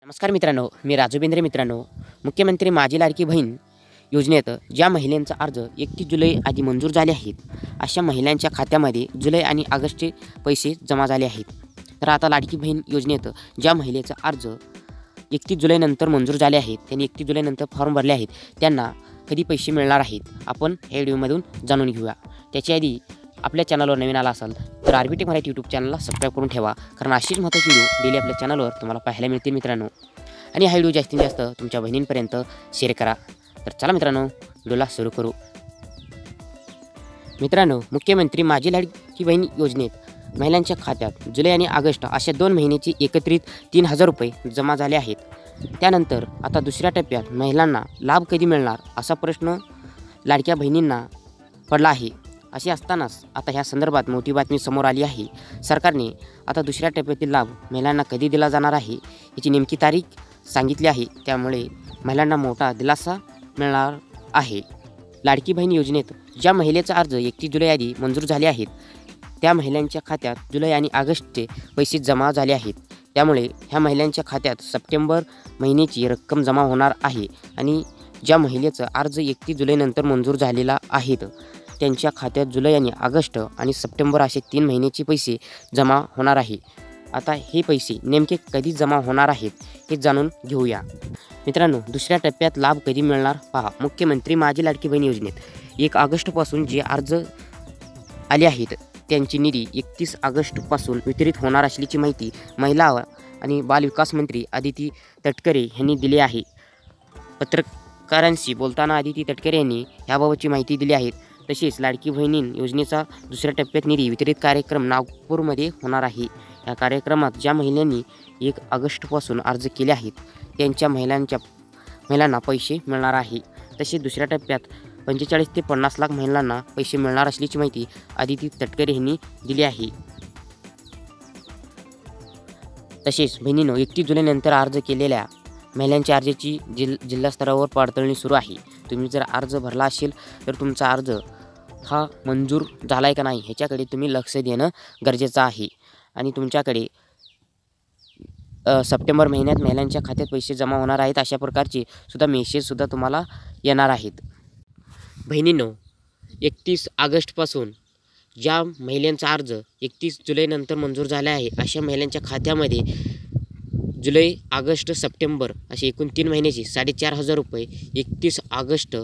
नमस्कार मित्रांनो, मी राजू बेंद्रे. मित्रांनो, मुख्यमंत्री माझी लाडकी बहीण योजनेत ज्या महिलांचा अर्ज 31 जुलै आधी मंजूर झाले आहेत, अशा महिलांच्या खात्यामध्ये जुलै आणि ऑगस्टचे पैसे जमा झाले आहेत. तर आता लाडकी बहीण योजनेत ज्या महिलेचा अर्ज 31 जुलैनंतर मंजूर झाले आहेत, त्यांनी 31 जुलैनंतर फॉर्म भरले आहेत, त्यांना कधी पैसे मिळणार आहेत, आपण या व्हिडिओमधून जाणून घेऊया. त्याच्या आधी आपल्या चॅनलवर नवीन आला असाल तर आरबीटेक मराठी यूट्यूब चॅनलला सबस्क्राईब करून ठेवा, कारण अशीच महत्त्वाची व्हिडिओ डेली आपल्या चॅनलवर तुम्हाला पाहायला मिळतील मित्रांनो. आणि हा व्हिडिओ जास्तीत जास्त तुमच्या बहिणींपर्यंत शेअर करा. तर चला मित्रांनो, व्हिडिओला सुरू करू. मित्रांनो, मुख्यमंत्री माझी लाडकी बहीण योजनेत महिलांच्या खात्यात जुलै आणि ऑगस्ट अशा 2 महिन्याचे एकत्रित 3,000 रुपये जमा झाले आहेत. त्यानंतर आता दुसऱ्या टप्प्यात महिलांना लाभ कधी मिळणार असा प्रश्न लाडक्या बहिणींना पडला आहे. असे असतानाच आता ह्या संदर्भात मोठी बातमी समोर आली आहे. सरकारने आता दुसऱ्या टप्प्यातील लाभ महिलांना कधी दिला जाणार आहे याची नेमकी तारीख सांगितली आहे. त्यामुळे महिलांना मोठा दिलासा मिळणार आहे. लाडकी बहीण योजनेत ज्या महिलेचा अर्ज 31 जुलै आधी मंजूर झाले आहेत, त्या महिलांच्या खात्यात जुलै आणि ऑगस्टचे पैसे जमा झाले आहेत. त्यामुळे ह्या महिलांच्या खात्यात सप्टेंबर महिन्याची रक्कम जमा होणार आहे. आणि ज्या महिलेचा अर्ज 31 जुलैनंतर मंजूर झालेला आहेत, त्यांच्या खात्यात जुलै आणि ऑगस्ट आणि सप्टेंबर असे 3 महिन्याचे पैसे जमा होणार आहे. आता हे पैसे नेमके कधी जमा होणार आहेत हे जाणून घेऊया. मित्रांनो, दुसऱ्या टप्प्यात लाभ कधी मिळणार पहा. मुख्यमंत्री माझी लाडकी बहीण योजनेत 1 ऑगस्टपासून जे अर्ज आले आहेत, त्यांची निधी 31 ऑगस्टपासून वितरित होणार असल्याची माहिती महिला आणि बालविकास मंत्री अदिती तटकरे यांनी दिली आहे. पत्रकारांशी बोलताना अदिती तटकरे यांनी याबाबतची माहिती दिली आहे. तसेच लाडकी बहिणी योजनेचा दुसऱ्या टप्प्यात निधी वितरित कार्यक्रम नागपूरमध्ये होणार आहे. या कार्यक्रमात ज्या महिलांनी 1 ऑगस्टपासून अर्ज केले आहेत, त्यांच्या महिलांना पैसे मिळणार आहे. तसेच दुसऱ्या टप्प्यात 45 ते 50 लाख महिलांना पैसे मिळणार असल्याची माहिती अदिती तटकरे यांनी दिली आहे. तसेच बहिणींनो, 31 जुलैनंतर अर्ज केलेल्या महिलांच्या अर्जाची जिल्हा स्तरावर पडताळणी सुरू आहे. तुम्ही जर अर्ज भरला असेल तर तुमचा अर्ज हा मंजूर झाला आहे का नाही ह्याच्याकडे तुम्ही लक्ष देणं गरजेचं आहे. आणि तुमच्याकडे सप्टेंबर महिन्यात महिलांच्या खात्यात पैसे जमा होणार आहेत अशा प्रकारचे सुद्धा मेसेजसुद्धा तुम्हाला येणार आहेत. बहिणींनो, 31 ऑगस्टपासून ज्या महिलांचा अर्ज 31 जुलैनंतर मंजूर झाला आहे, अशा महिलांच्या खात्यामध्ये जुलै, ऑगस्ट, सप्टेंबर असे एकूण 3 महिन्याचे 4,500 रुपये 31 ऑगस्ट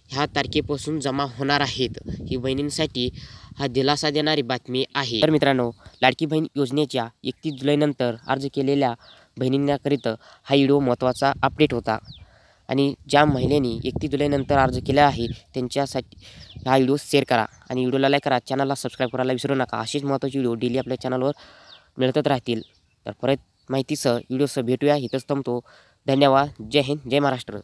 ह्या तारखेपासून जमा होणार आहेत. ही बहिणींसाठी हा दिलासा देणारी बातमी आहे. तर मित्रांनो, लाडकी बहीण योजनेच्या 31 जुलैनंतर अर्ज केलेल्या बहिणींकरिता हा व्हिडिओ महत्त्वाचा अपडेट होता. आणि ज्या महिलांनी 31 जुलैनंतर अर्ज केला आहे त्यांच्यासाठी हा व्हिडिओ शेअर करा आणि व्हिडिओला लाईक करा. चॅनलला सबस्क्राईब करायला विसरू नका. अशीच महत्त्वाची व्हिडिओ डेली आपल्या चॅनलवर मिळतच राहतील. तर परत माहितीसह व्हिडिओसह भेटूया. इथंच थांबतो. धन्यवाद. जय हिंद, जय महाराष्ट्र.